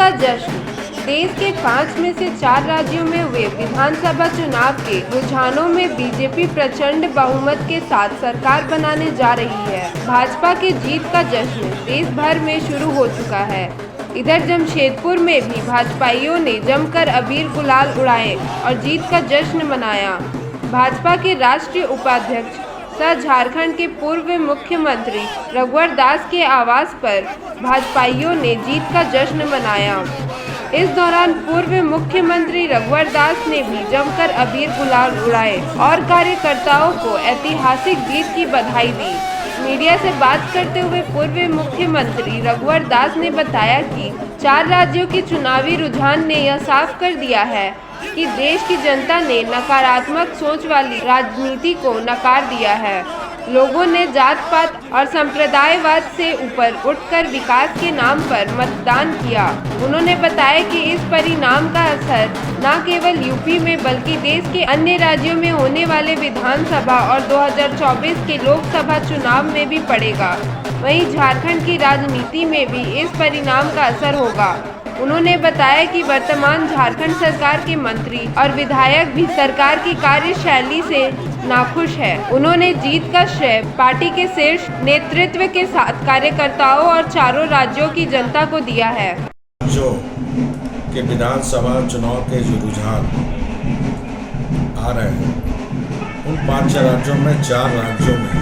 का जश्न। देश के 5 में से 4 राज्यों में हुए विधानसभा चुनाव के रुझानों में बीजेपी प्रचंड बहुमत के साथ सरकार बनाने जा रही है। भाजपा की जीत का जश्न देश भर में शुरू हो चुका है। इधर जमशेदपुर में भी भाजपाइयों ने जमकर अबीर गुलाल उड़ाए और जीत का जश्न मनाया। भाजपा के राष्ट्रीय उपाध्यक्ष सह झारखंड के पूर्व मुख्यमंत्री रघुवर दास के आवास पर भाजपाइयों ने जीत का जश्न मनाया। इस दौरान पूर्व मुख्यमंत्री रघुवर दास ने भी जमकर अबीर गुलाल उड़ाए और कार्यकर्ताओं को ऐतिहासिक जीत की बधाई दी। मीडिया से बात करते हुए पूर्व मुख्यमंत्री रघुवर दास ने बताया कि 4 राज्यों के चुनावी रुझान ने यह साफ कर दिया है कि देश की जनता ने नकारात्मक सोच वाली राजनीति को नकार दिया है। लोगों ने जात पात और संप्रदायवाद से ऊपर उठकर विकास के नाम पर मतदान किया। उन्होंने बताया कि इस परिणाम का असर न केवल यूपी में बल्कि देश के अन्य राज्यों में होने वाले विधानसभा और 2024 के लोकसभा चुनाव में भी पड़ेगा। वहीं झारखंड की राजनीति में भी इस परिणाम का असर होगा। उन्होंने बताया कि वर्तमान झारखंड सरकार के मंत्री और विधायक भी सरकार की कार्यशैली से नाखुश है। उन्होंने जीत का श्रेय पार्टी के शीर्ष नेतृत्व के साथ कार्यकर्ताओं और चारों राज्यों की जनता को दिया है। जो के विधानसभा चुनाव के जो रुझान आ रहे हैं उन 5 राज्यों में 4 राज्यों में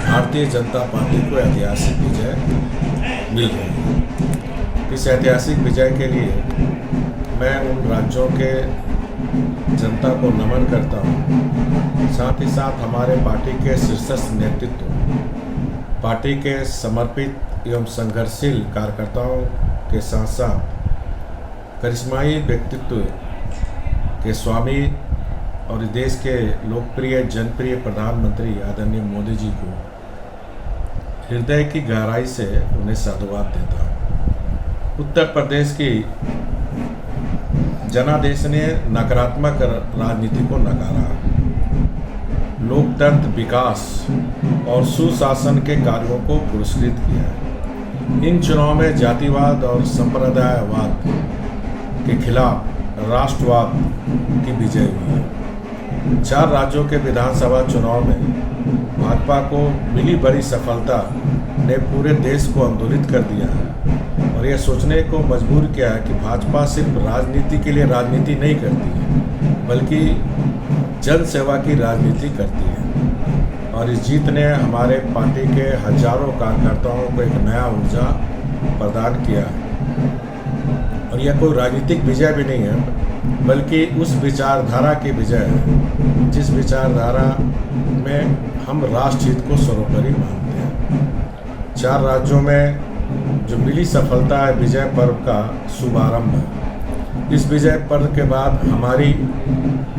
भारतीय जनता पार्टी को ऐतिहासिक विजय मिल रही है। इस ऐतिहासिक विजय के लिए मैं उन राज्यों के जनता को नमन करता हूँ। साथ ही साथ हमारे पार्टी के शीर्षस्थ नेतृत्व, पार्टी के समर्पित एवं संघर्षशील कार्यकर्ताओं के साथ साथ करिश्माई व्यक्तित्व के स्वामी और देश के लोकप्रिय जनप्रिय प्रधानमंत्री आदरणीय मोदी जी को हृदय की गहराई से उन्हें साधुवाद देता हूँ। उत्तर प्रदेश की जनादेश ने नकारात्मक राजनीति को नकारा, लोकतंत्र, विकास और सुशासन के कार्यों को पुरस्कृत किया। इन चुनाव में जातिवाद और संप्रदायवाद के खिलाफ राष्ट्रवाद की विजय हुई है। 4 राज्यों के विधानसभा चुनाव में भाजपा को मिली बड़ी सफलता ने पूरे देश को आंदोलित कर दिया है और यह सोचने को मजबूर किया है कि भाजपा सिर्फ राजनीति के लिए राजनीति नहीं करती है बल्कि जन सेवा की राजनीति करती है। और इस जीत ने हमारे पार्टी के हजारों कार्यकर्ताओं को एक नया ऊर्जा प्रदान किया है। और यह कोई राजनीतिक विजय भी नहीं है बल्कि उस विचारधारा की विजय है जिस विचारधारा में हम राष्ट्रहित को सर्वोपरि मानते हैं। 4 राज्यों में जो मिली सफलता है विजय पर्व का शुभारंभ है। इस विजय पर्व के बाद हमारी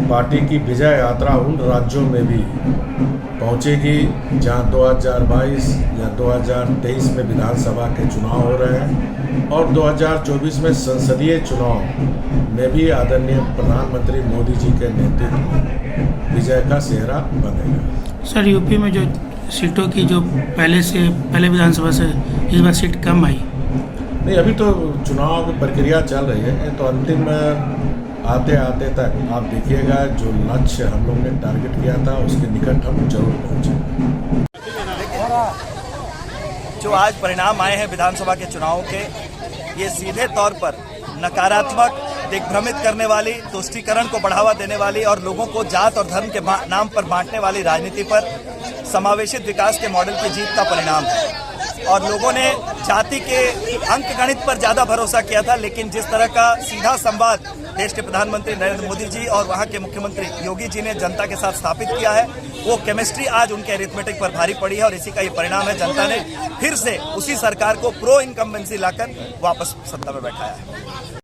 पार्टी की विजय यात्रा उन राज्यों में भी पहुंचेगी जहां 2022 या 2023 में विधानसभा के चुनाव हो रहे हैं और 2024 में संसदीय चुनाव में भी आदरणीय प्रधानमंत्री मोदी जी के नेतृत्व में विजय का सेहरा बनेगा। सर, यूपी में जो सीटों की जो पहले विधानसभा से इस बार सीट कम आई? नहीं, अभी तो चुनाव की प्रक्रिया चल रही है, तो अंतिम आते आते तक आप देखिएगा जो लक्ष्य हम लोग ने टारगेट किया था उसके निकट हम जरूर पहुँचेंगे। जो आज परिणाम आए हैं विधानसभा के चुनाव के, ये सीधे तौर पर नकारात्मक, दिग्भ्रमित करने वाली, तुष्टीकरण को बढ़ावा देने वाली और लोगों को जात और धर्म के नाम पर बांटने वाली राजनीति पर समावेशित विकास के मॉडल की जीत का परिणाम है। और लोगों ने जाति के अंकगणित पर ज़्यादा भरोसा किया था, लेकिन जिस तरह का सीधा संवाद देश के प्रधानमंत्री नरेंद्र मोदी जी और वहाँ के मुख्यमंत्री योगी जी ने जनता के साथ स्थापित किया है, वो केमिस्ट्री आज उनके अरिथमेटिक पर भारी पड़ी है और इसी का ये परिणाम है। जनता ने फिर से उसी सरकार को प्रो इनकम्बेंसी लाकर वापस सत्ता में बैठाया है।